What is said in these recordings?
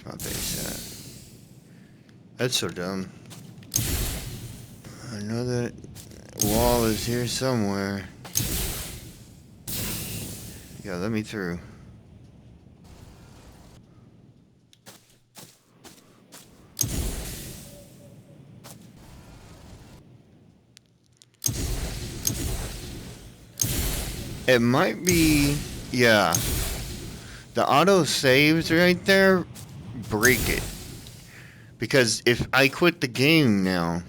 my base at? That's so dumb. I know that wall is here somewhere. Yeah, let me through. It might be, yeah. The auto saves right there, break it. Because if I quit the game now,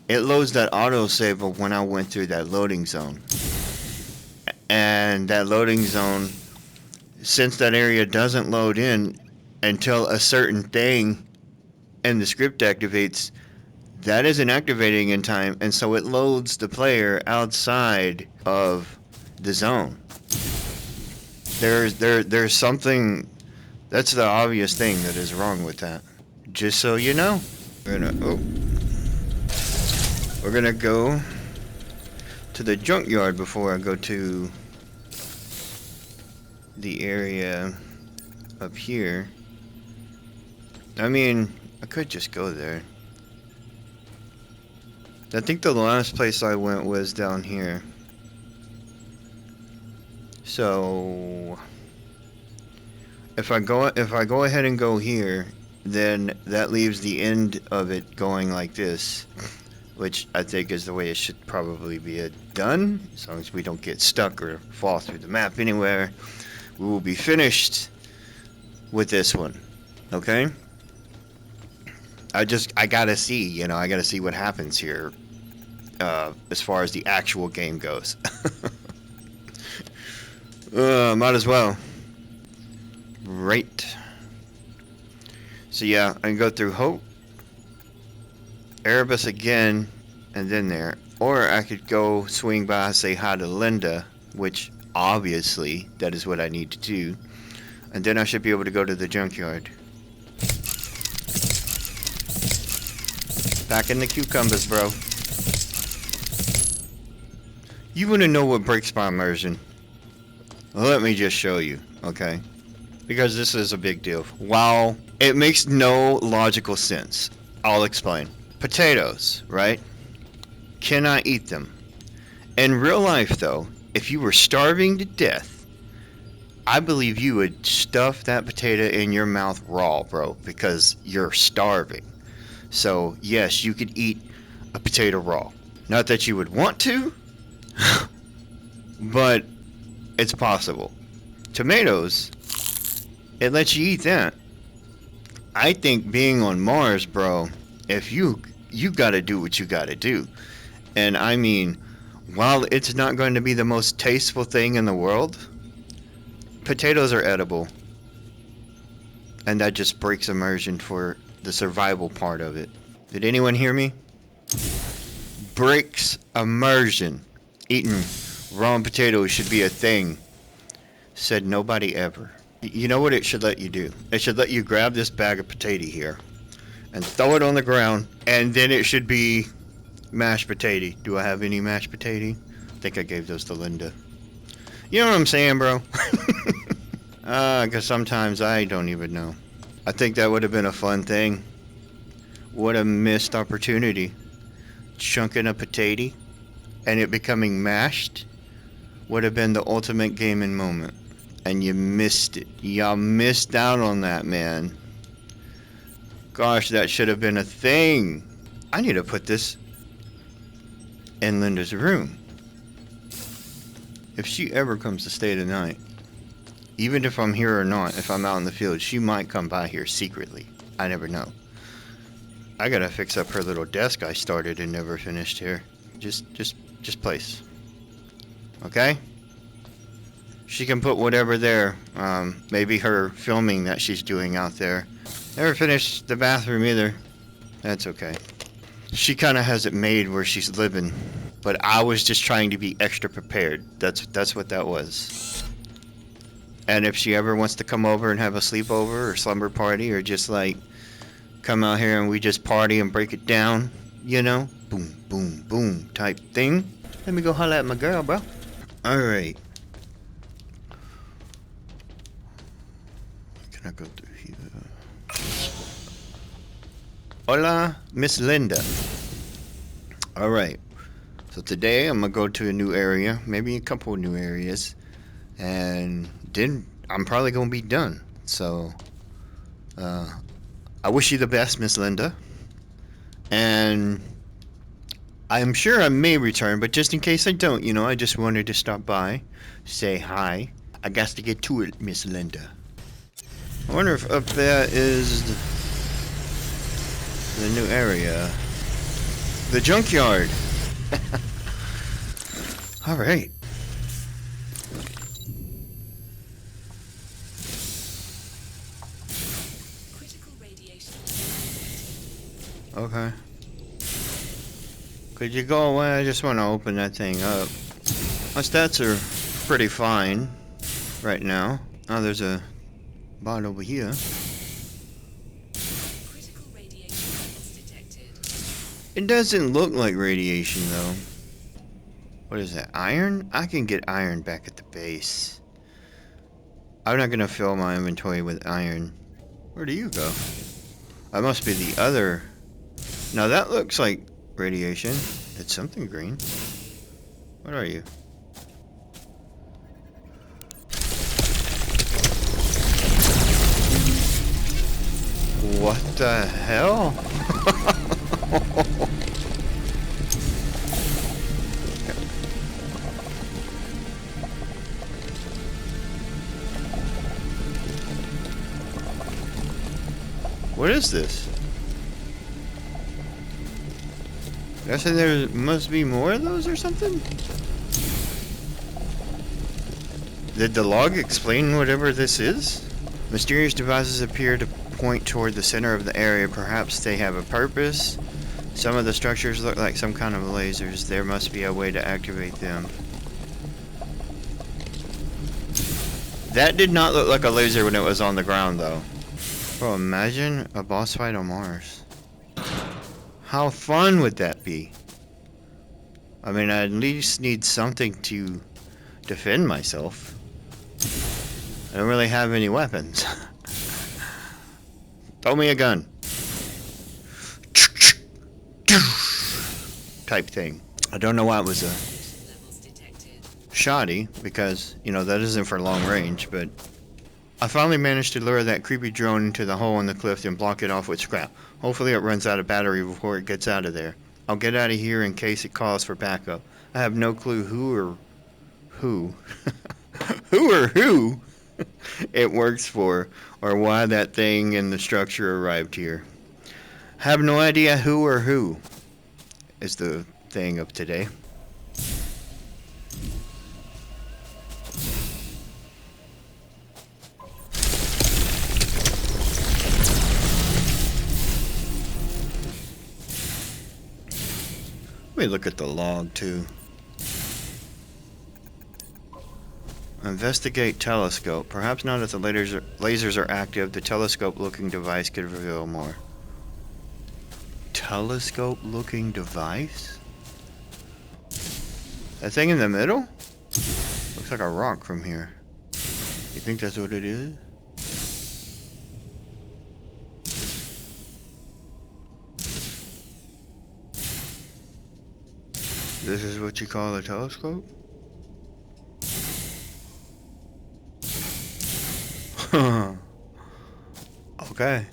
it loads that auto save of when I went through that loading zone. And that loading zone, since that area doesn't load in until a certain thing and the script activates, that isn't activating in time, and so it loads the player outside of the zone. There's something, that's the obvious thing that is wrong with that. Just so you know. We're gonna go to the junkyard before I go to the area up here. I mean, I could just go there. I think the last place I went was down here. So if I go ahead and go here, then that leaves the end of it going like this, which I think is the way it should probably be done. As long as we don't get stuck or fall through the map anywhere, we will be finished with this one. Okay? I gotta see, you know, I gotta see what happens here as far as the actual game goes. Might as well. Right. So yeah, I can go through Hope, Erebus again, and then there. Or I could go swing by, say hi to Linda, which obviously that is what I need to do. And then I should be able to go to the junkyard. Back in the cucumbers, bro. You want to know what breaks my immersion? Let me just show you, okay? Because this is a big deal. Wow, it makes no logical sense. I'll explain. Potatoes, right? Cannot eat them. In real life, though, if you were starving to death, I believe you would stuff that potato in your mouth raw, bro, because you're starving. So, yes, you could eat a potato raw. Not that you would want to, but it's possible. Tomatoes, it lets you eat that. I think being on Mars, bro, if you gotta do what you gotta do. And I mean, while it's not going to be the most tasteful thing in the world, potatoes are edible. And that just breaks immersion for the survival part of it. Did anyone hear me? Breaks immersion. Eating raw potatoes should be a thing. Said nobody ever. You know what it should let you do? It should let you grab this bag of potato here and throw it on the ground, and then it should be mashed potato. Do I have any mashed potato? I think I gave those to Linda. You know what I'm saying, bro? Because sometimes I don't even know. I think that would have been a fun thing. What a missed opportunity. Chunking a potato and it becoming mashed would have been the ultimate gaming moment. And you missed it. Y'all missed out on that, man. Gosh, that should have been a thing. I need to put this in Linda's room. If she ever comes to stay tonight, even if I'm here or not, if I'm out in the field, she might come by here secretly. I never know. I gotta fix up her little desk I started and never finished here. Just place. Okay? She can put whatever there. Maybe her filming that she's doing out there. Never finished the bathroom either. That's okay. She kind of has it made where she's living. But I was just trying to be extra prepared. That's what that was. And if she ever wants to come over and have a sleepover or slumber party or just like come out here and we just party and break it down, you know, boom, boom, boom type thing. Let me go holler at my girl, bro. Alright. Can I go through here? Hola, Miss Linda. Alright, so today I'm gonna go to a new area, maybe a couple of new areas, and then I'm probably gonna be done. So, I wish you the best, Miss Linda, and I'm sure I may return, but just in case I don't, I just wanted to stop by, say hi. I got to get to it, Miss Linda. I wonder if up there is the new area. The junkyard. Alright. Critical radiation. Okay. Could you go away? I just want to open that thing up. My stats are pretty fine right now. Oh, there's a bot over here. Critical radiation levels detected. It doesn't look like radiation, though. What is that? Iron? I can get iron back at the base. I'm not gonna fill my inventory with iron. Where do you go? That must be the other. Now that looks like radiation. It's something green. What are you? What the hell? What is this? Guessing there must be more of those or something? Did the log explain whatever this is? Mysterious devices appear to point toward the center of the area. Perhaps they have a purpose. Some of the structures look like some kind of lasers. There must be a way to activate them. That did not look like a laser when it was on the ground, though. Bro, imagine a boss fight on Mars. How fun would that be? I mean, I at least need something to defend myself. I don't really have any weapons. Throw me a gun. Type thing. I don't know why it was a Levels detected. shoddy, because, that isn't for long range, but I finally managed to lure that creepy drone into the hole in the cliff and block it off with scrap. Hopefully it runs out of battery before it gets out of there. I'll get out of here in case it calls for backup. I have no clue who who it works for, or why that thing in the structure arrived here. Have no idea who is the thing of today. Let me look at the log too. Investigate telescope. Perhaps not if the lasers are active. The telescope-looking device could reveal more. Telescope-looking device? That thing in the middle? Looks like a rock from here. You think that's what it is? This is what you call a telescope? Okay.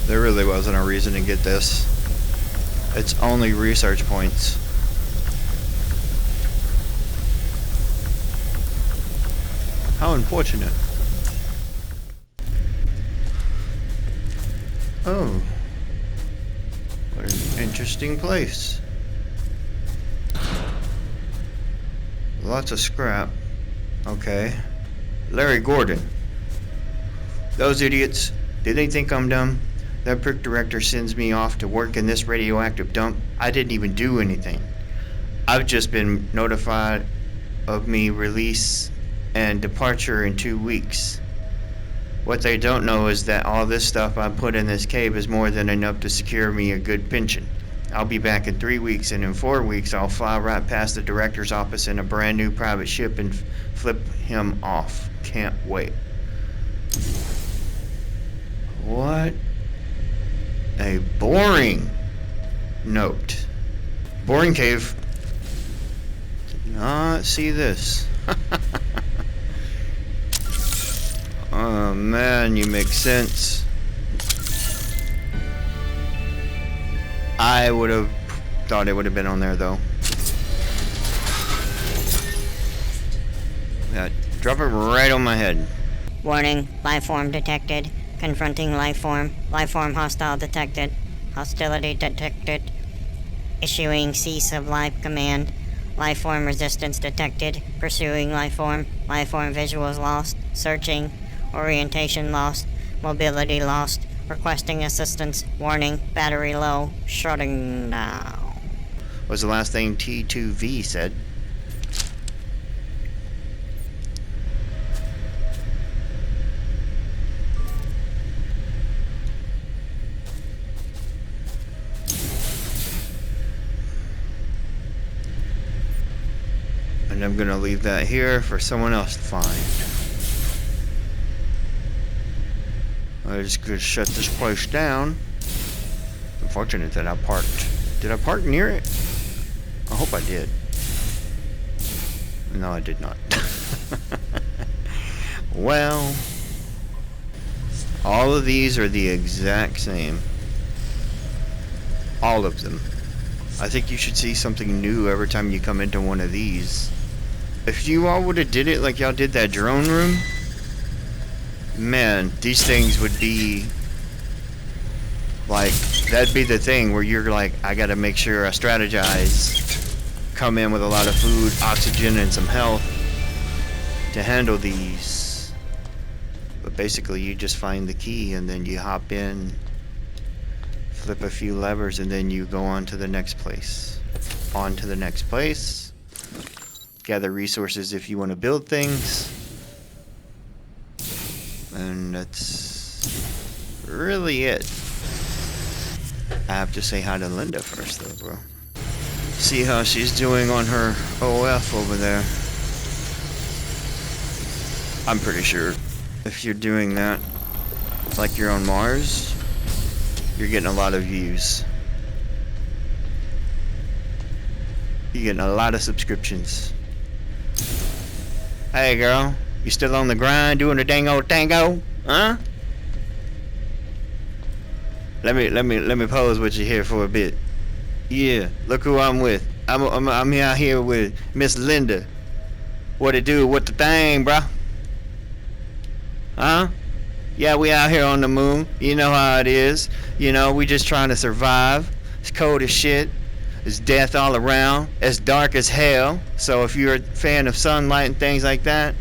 There really wasn't a reason to get this. It's only research points. How unfortunate. Oh. What an interesting place. Lots of scrap. Okay. Larry Gordon. Those idiots. Did they think I'm dumb? That prick director sends me off to work in this radioactive dump. I didn't even do anything. I've just been notified of me release and departure in 2 weeks. What they don't know is that all this stuff I put in this cave is more than enough to secure me a good pension. I'll be back in 3 weeks, and in 4 weeks I'll fly right past the director's office in a brand new private ship and flip him off. Can't wait. What a boring note. Boring cave. Did not see this. Oh man, you make sense. I would have thought it would have been on there though. Yeah, drop it right on my head. Warning, life form detected. Confronting life form. Life form hostile detected. Hostility detected. Issuing cease of life command. Life form resistance detected. Pursuing life form. Life form visuals lost. Searching. Orientation lost. Mobility lost. Requesting assistance. Warning, battery low. Shutting down. Was the last thing T2V said. And I'm gonna leave that here for someone else to find. I just could shut this place down. Unfortunate that I parked. Did I park near it? I hope I did. No, I did not. Well, all of these are the exact same. All of them. I think you should see something new every time you come into one of these. If you all would have did it like y'all did that drone room, man, these things would be like, that'd be the thing where you're like, I gotta make sure I strategize, come in with a lot of food, oxygen, and some health to handle these. But basically you just find the key and then you hop in, flip a few levers, and then you go on to the next place. On to the next place. Gather resources if you want to build things. And that's really it. I have to say hi to Linda first though, bro. See how she's doing on her OF over there. I'm pretty sure if you're doing that like you're on Mars, you're getting a lot of views. You're getting a lot of subscriptions. Hey girl, you still on the grind doing the dang old tango? Huh? Let me pose with you here for a bit. Yeah, look who I'm with. I'm out here with Miss Linda. What it do? What the thing, bruh? Huh? Yeah, we out here on the moon. You know how it is. You know, we just trying to survive. It's cold as shit. It's death all around. It's dark as hell. So if you're a fan of sunlight and things like that,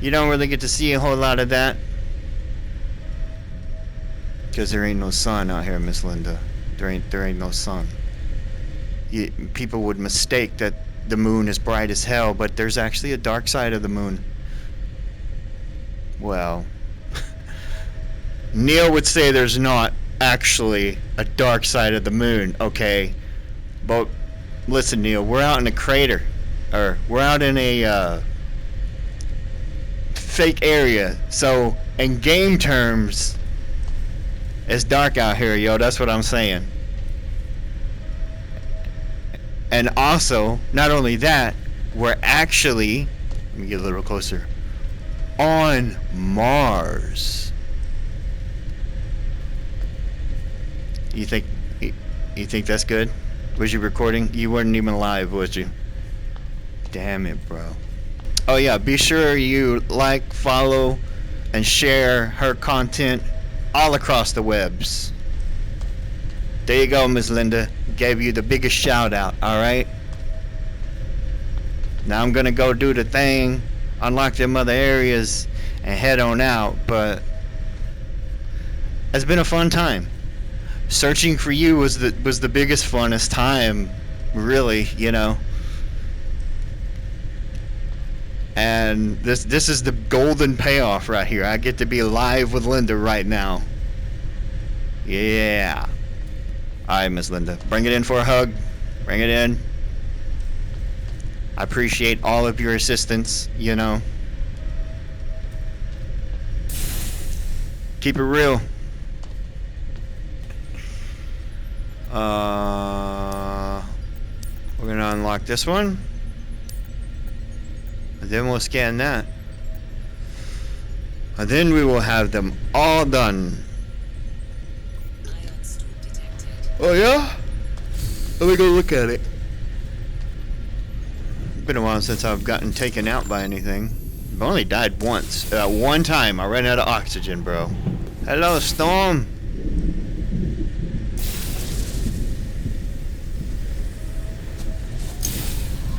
you don't really get to see a whole lot of that. Because there ain't no sun out here, Miss Linda. There ain't no sun. People would mistake that the moon is bright as hell, but there's actually a dark side of the moon. Well, Neil would say there's not actually a dark side of the moon, okay? But listen, Neil, we're out in a crater, or we're out in a fake area. So in game terms, it's dark out here, yo. That's what I'm saying. And also, not only that, we're actually, let me get a little closer, on Mars. You think that's good? Was you recording? You weren't even live, was you? Damn it, bro. Oh yeah, be sure you like, follow, and share her content all across the webs. There you go, Miss Linda. Gave you the biggest shout out, alright? Now I'm gonna go do the thing, unlock them other areas, and head on out, but it's been a fun time. searching for you was the biggest funnest time, really, you know. And this is the golden payoff right here. I get to be live with Linda right now. Yeah. Alright, Miss Linda. Bring it in for a hug. Bring it in. I appreciate all of your assistance, you know. Keep it real. We're gonna unlock this one. And then we'll scan that. And then we will have them all done. Ion storm detected. Oh yeah? Let me go look at it. Been a while since I've gotten taken out by anything. I've only died once. One time I ran out of oxygen, bro. Hello, Storm.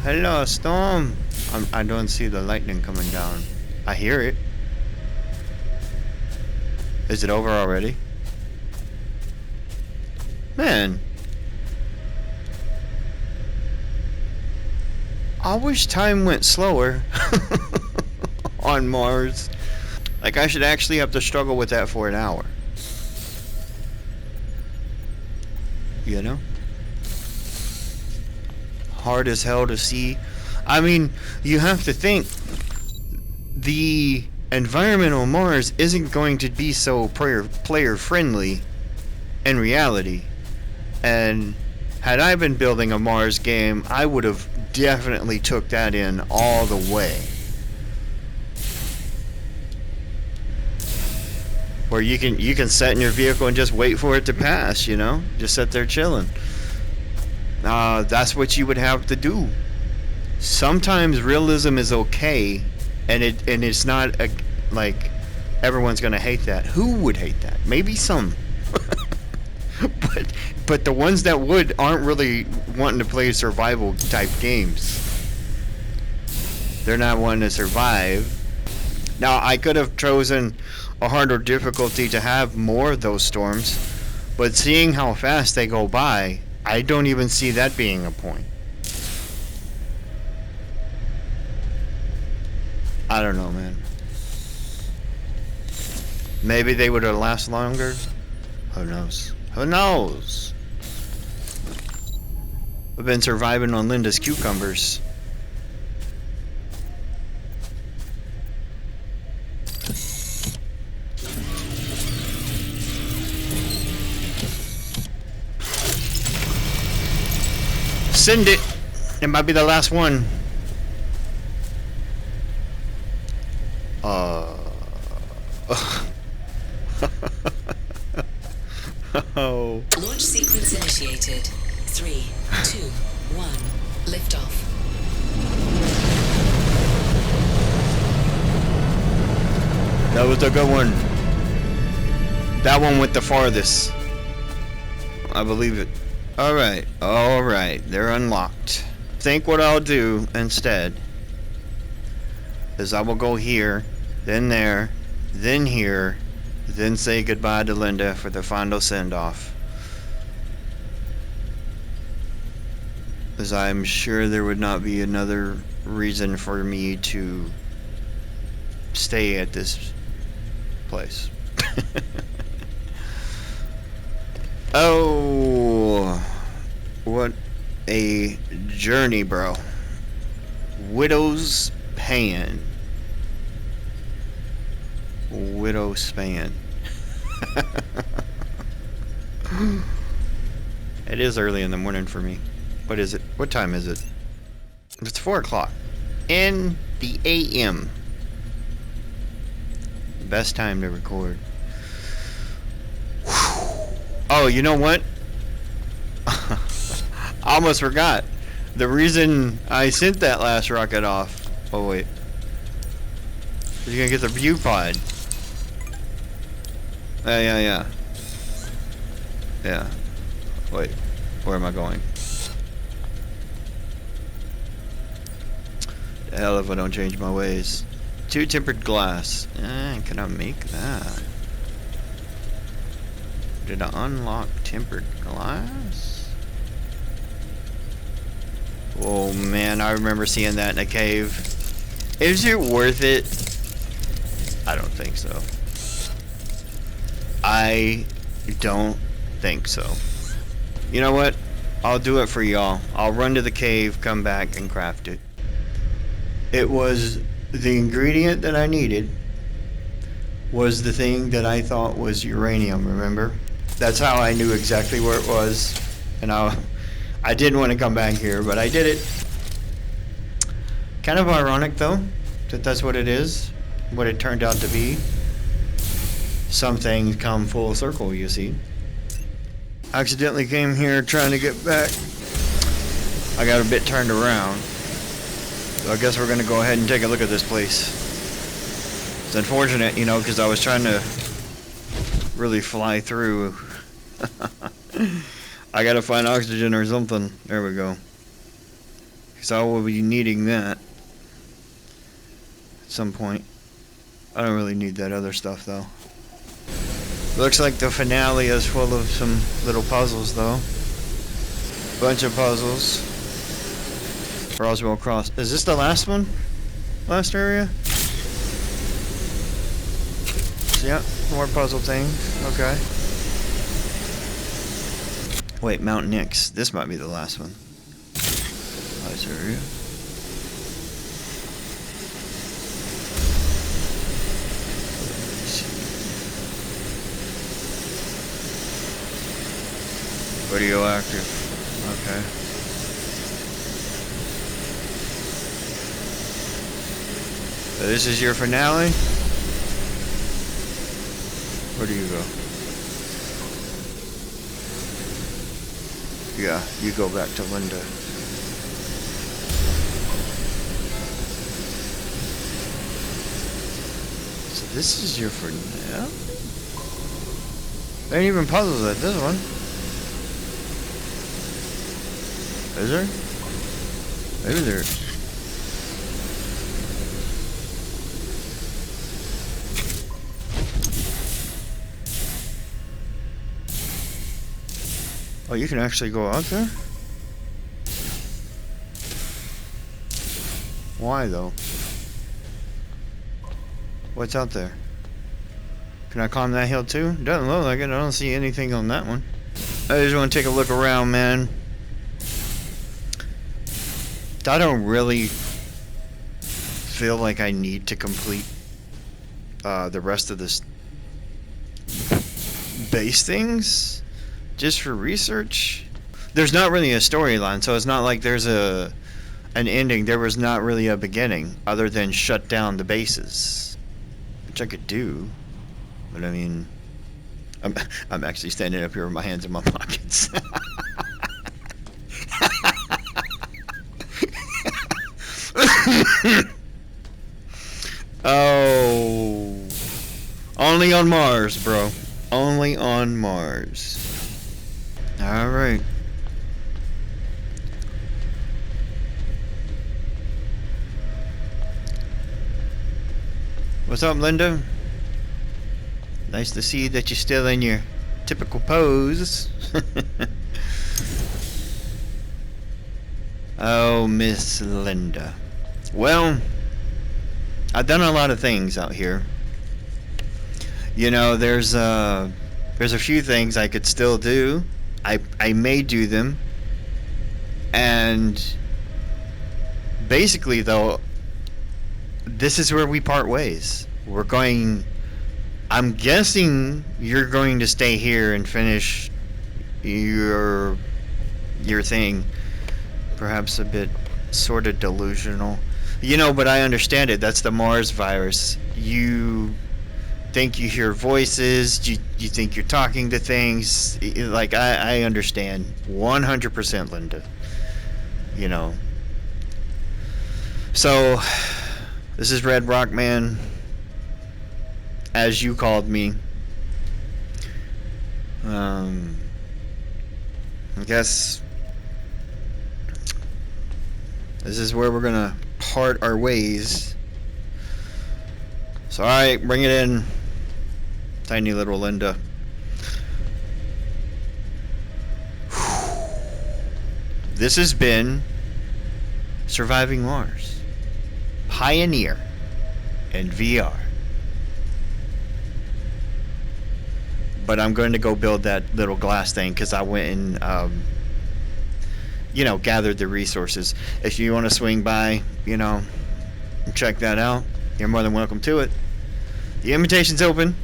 Hello, Storm. I don't see the lightning coming down. I hear it. Is it over already? Man. I wish time went slower on Mars. Like, I should actually have to struggle with that for an hour. You know? Hard as hell to see. I mean, you have to think the environment on Mars isn't going to be so player friendly in reality. And had I been building a Mars game, I would have definitely took that in all the way. Where you can sit in your vehicle and just wait for it to pass, you know? Just sit there chilling. That's what you would have to do. Sometimes realism is okay, and it's not like everyone's gonna hate that. Who would hate that? Maybe some. But the ones that would aren't really wanting to play survival type games. They're not wanting to survive. Now, I could have chosen a harder difficulty to have more of those storms, but seeing how fast they go by, I don't even see that being a point. I don't know, man. Maybe they would have lasted longer. Who knows? Who knows? I've been surviving on Linda's cucumbers. Send it. It might be the last one. Oh. Launch sequence initiated. 3, 2, 1. Liftoff. That was a good one. That one went the farthest. I believe it. Alright, alright. They're unlocked. I think what I'll do instead is I will go here, then there, then here, then say goodbye to Linda for the final send-off. As I'm sure there would not be another reason for me to stay at this place. Oh, what a journey, bro. Widow's Pan. Widow Span. It is early in the morning for me. What is it? What time is it? It's 4 o'clock. In the AM. Best time to record. Oh, you know what? I almost forgot. The reason I sent that last rocket off. Oh, wait. You're gonna get the view pod. Yeah. Wait, where am I going? The hell if I don't change my ways. 2 tempered glass. Can I make that? Did I unlock Tempered glass? Oh man, I remember seeing that in a cave. Is it worth it? I don't think so. I don't think so. You know what? I'll do it for y'all. I'll run to the cave, come back, and craft it. It was the ingredient that I needed, was the thing that I thought was uranium, remember? That's how I knew exactly where it was. And I didn't want to come back here, but I did it. Kind of ironic, though, that that's what it is, what it turned out to be. Some things come full circle, you see. Accidentally came here trying to get back. I got a bit turned around. So I guess we're gonna go ahead and take a look at this place. It's unfortunate, you know, because I was trying to really fly through. I gotta find oxygen or something. There we go. Because I will be needing that at some point. I don't really need that other stuff though. Looks like the finale is full of some little puzzles though. Bunch of puzzles. Roswell Cross. Is this the last one? Last area? Yeah, more puzzle things. Okay. Wait, Mount Nix. This might be the last one. Last area. Radioactive. Okay. So this is your finale? Where do you go? Yeah, you go back to Linda. So this is your finale? There ain't even puzzles at this one. Is there? Maybe there. Oh, you can actually go out there? Why though? What's out there? Can I climb that hill too? Doesn't look like it. I don't see anything on that one. I just want to take a look around, man. I don't really feel like I need to complete the rest of this base things just for research. There's not really a storyline, so it's not like there's an ending. There was not really a beginning other than shut down the bases, which I could do, but I mean, I'm actually standing up here with my hands in my pockets. Oh, only on Mars, bro. Only on Mars. All right. What's up, Linda? Nice to see that you're still in your typical pose. Oh, Miss Linda. Well, I've done a lot of things out here. You know, there's a few things I could still do. I may do them. And basically though, this is where we part ways. We're going, I'm guessing you're going to stay here and finish your thing. Perhaps a bit sort of delusional. You know, but I understand it. That's the Mars virus. You think you hear voices. You think you're talking to things. Like, I understand 100%, Linda. You know. So, this is Red Rock Man, as you called me. I guess this is where we're gonna part our ways. So, alright, bring it in. Tiny little Linda. This has been Surviving Mars. Pioneer in VR. But I'm going to go build that little glass thing because I went and, gathered the resources. If you want to swing by, and check that out, you're more than welcome to it. The invitation's open,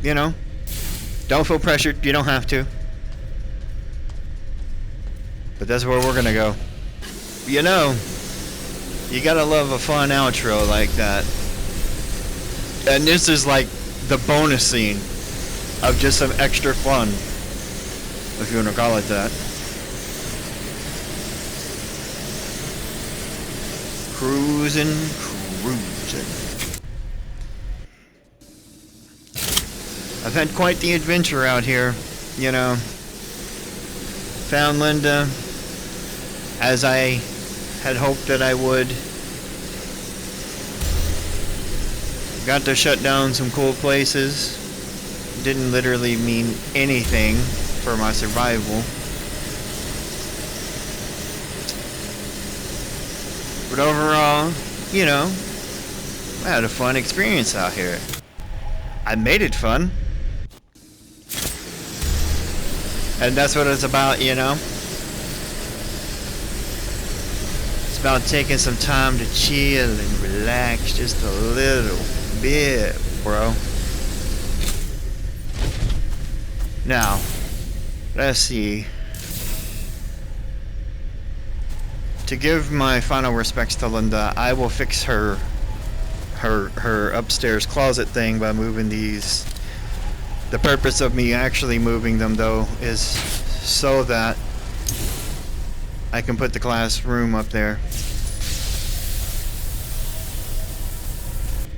Don't feel pressured. You don't have to. But that's where we're going to go. You gotta love a fun outro like that. And this is like the bonus scene of just some extra fun, if you want to call it that. Cruising. I've had quite the adventure out here, Found Linda as I had hoped that I would. Got to shut down some cool places. Didn't literally mean anything for my survival. But overall, I had a fun experience out here. I made it fun. And that's what it's about, It's about taking some time to chill and relax just a little bit, bro. Now, let's see. To give my final respects to Linda, I will fix her upstairs closet thing by moving these. The purpose of me actually moving them, though, is so that I can put the classroom up there.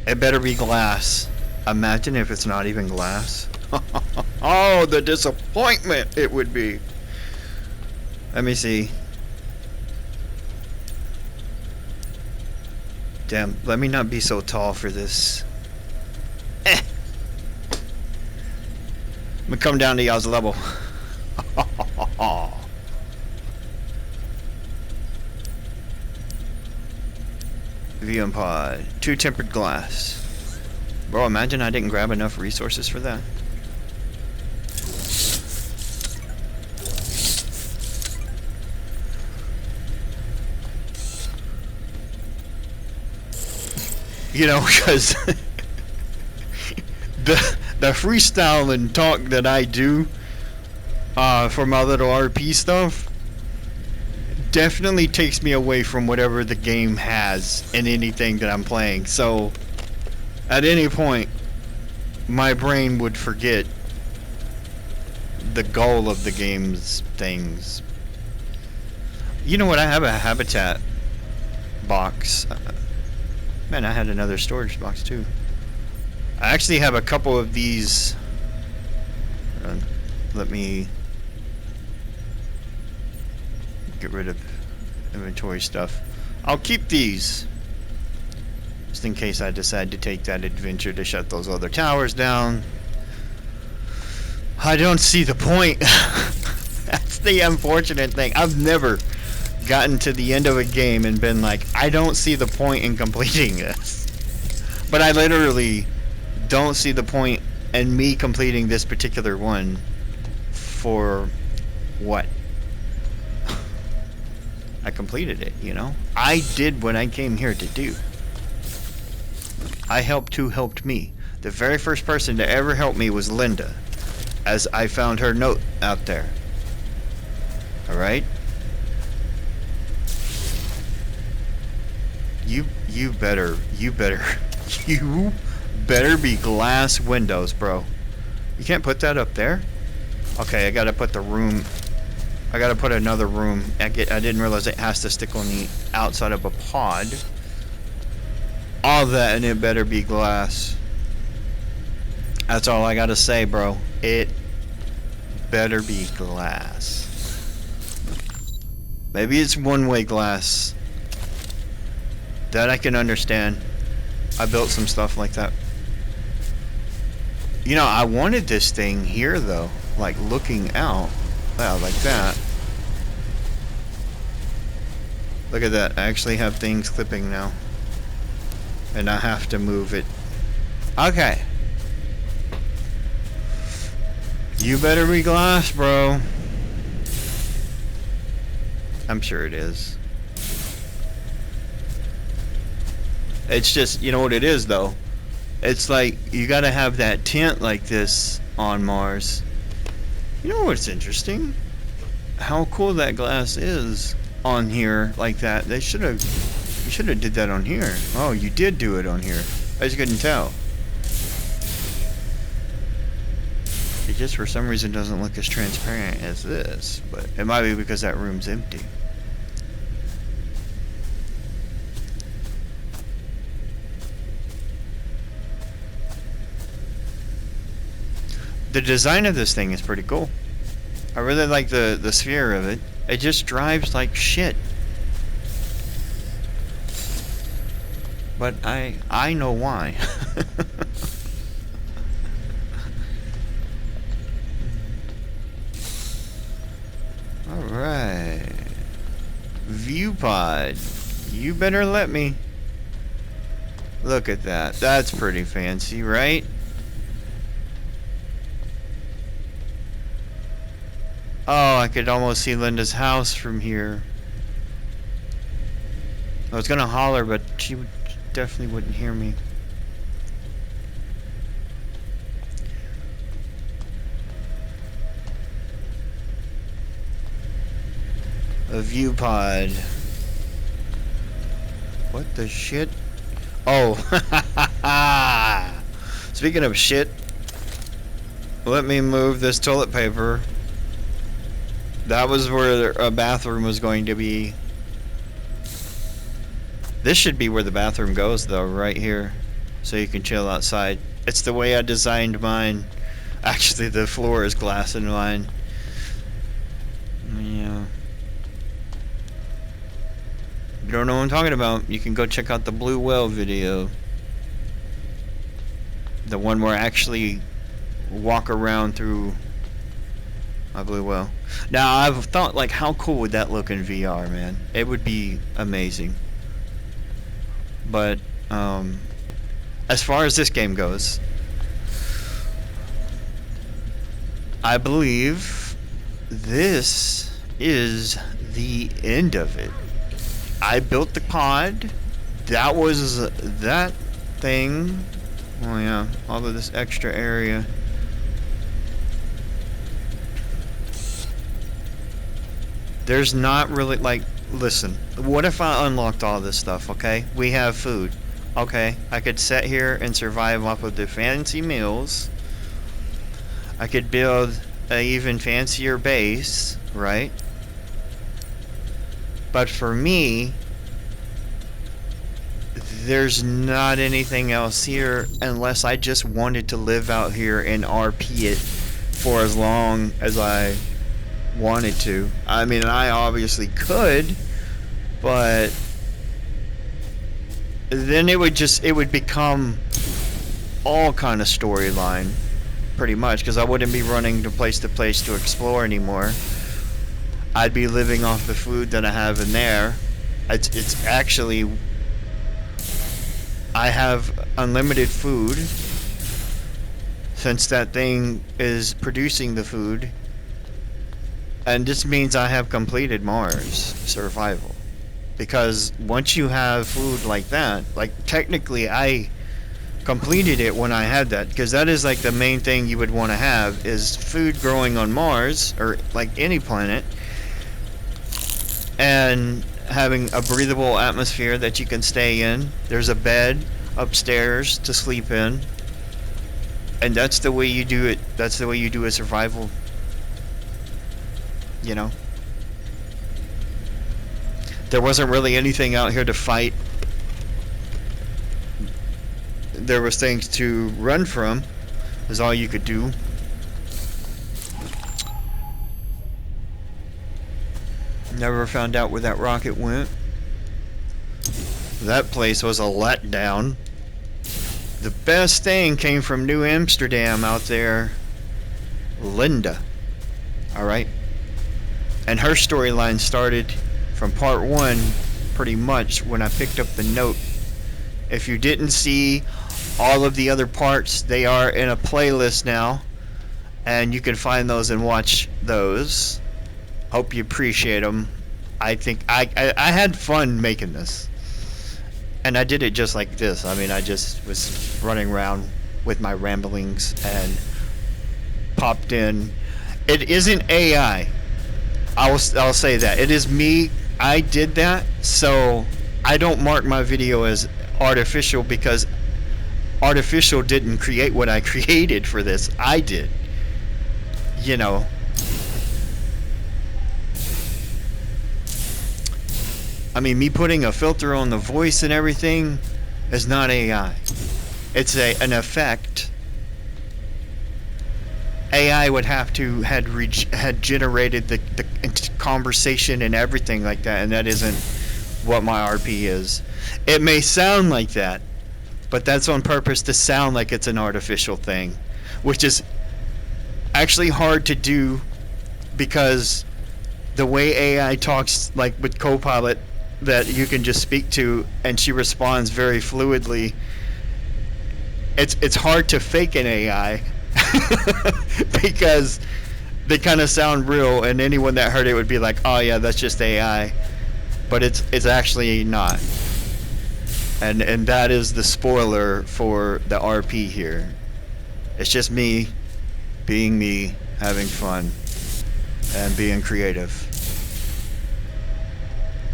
It better be glass. Imagine if it's not even glass. Oh, the disappointment it would be. Let me see. Damn, let me not be so tall for this. I'm gonna come down to y'all's level. VM pod. 2 tempered glass. Bro, imagine I didn't grab enough resources for that. Because the freestyle and talk that I do for my little RP stuff definitely takes me away from whatever the game has in anything that I'm playing. So at any point my brain would forget the goal of the game's things. You know what? I have a habitat box. Man, I had another storage box too. I actually have a couple of these. Let me get rid of inventory stuff. I'll keep these just in case I decide to take that adventure to shut those other towers down. I don't see the point. That's the unfortunate thing. I've never gotten to the end of a game and been like, I don't see the point in completing this. But I literally don't see the point in me completing this particular one. For what? I completed it, I did what I came here to do. I helped who helped me. The very first person to ever help me was Linda, as I found her note out there. Alright? You better be glass windows, bro. You can't put that up there? Okay, I gotta put the room. I gotta put another room. I didn't realize it has to stick on the outside of a pod. All that, and it better be glass. That's all I gotta say, bro. It better be glass. Maybe it's one-way glass. That I can understand. I built some stuff like that. I wanted this thing here, though. Like, looking out. Wow, like that. Look at that. I actually have things clipping now. And I have to move it. Okay. You better be glass, bro. I'm sure it is. It's just, you know what it is though? It's like, you gotta have that tint like this on Mars. You know what's interesting? How cool that glass is on here like that. They should have, you should have did that on here. Oh, you did do it on here. I just couldn't tell. It just for some reason doesn't look as transparent as this, but it might be because that room's empty. The design of this thing is pretty cool. I really like the sphere of it. It just drives like shit. But I know why. Alright. ViewPod. You better let me. Look at that. That's pretty fancy, right? Oh, I could almost see Linda's house from here. I was gonna holler, but she definitely wouldn't hear me. A ViewPod. What the shit? Oh, speaking of shit, let me move this toilet paper. That was where a bathroom was going to be. This should be where the bathroom goes though, right here. So you can chill outside. It's the way I designed mine. Actually, the floor is glass in mine. Yeah. If you don't know what I'm talking about, you can go check out the Blue Whale video. The one where I actually walk around through my blue whale. Now, I've thought, like, how cool would that look in VR, man? It would be amazing. But, as far as this game goes, I believe this is the end of it. I built the pod. That was that thing. Oh, yeah. All of this extra area. There's not really, like, listen, what if I unlocked all this stuff, okay? We have food, okay? I could sit here and survive off of the fancy meals. I could build an even fancier base, right? But for me, there's not anything else here unless I just wanted to live out here and RP it for as long as I wanted to. I mean, I obviously could, but then it would become all kind of storyline, pretty much, because I wouldn't be running to place to explore anymore. I'd be living off the food that I have in there. It's actually, I have unlimited food since that thing is producing the food. And this means I have completed Mars survival. Because once you have food like that, like technically I completed it when I had that, because that is like the main thing you would want to have is food growing on Mars or like any planet, and having a breathable atmosphere that you can stay in. There's a bed upstairs to sleep in, and that's the way you do it. That's the way you do a survival, you know. There wasn't really anything out here to fight. There was things to run from, is all you could do. Never found out where that rocket went. That place was a letdown. The best thing came from New Amsterdam out there. Linda. Alright? And her storyline started from part 1 pretty much when I picked up the note. If you didn't see all of the other parts, they are in a playlist now, and you can find those and watch those. Hope you appreciate them. I think I had fun making this, and I did it just like this. I mean, I just was running around with my ramblings and popped in. It isn't AI. I'll say that. It is me. I did that, so I don't mark my video as artificial because artificial didn't create what I created for this. I did. You know. I mean, me putting a filter on the voice and everything is not AI. It's an effect. AI would have to had generated the conversation and everything like that, and that isn't what my RP is. It may sound like that, but that's on purpose to sound like it's an artificial thing, which is actually hard to do because the way AI talks, like with Copilot, that you can just speak to and she responds very fluidly, it's hard to fake an AI because they kind of sound real, and anyone that heard it would be like, oh yeah, that's just AI, but it's actually not. And that is the spoiler for the RP here. It's just me being me, having fun and being creative.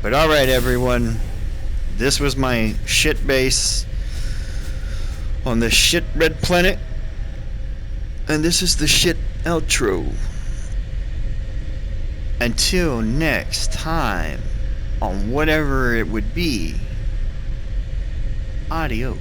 But alright everyone, this was my shit base on the shit red planet, and this is the shit outro. Until next time, on whatever it would be, adios.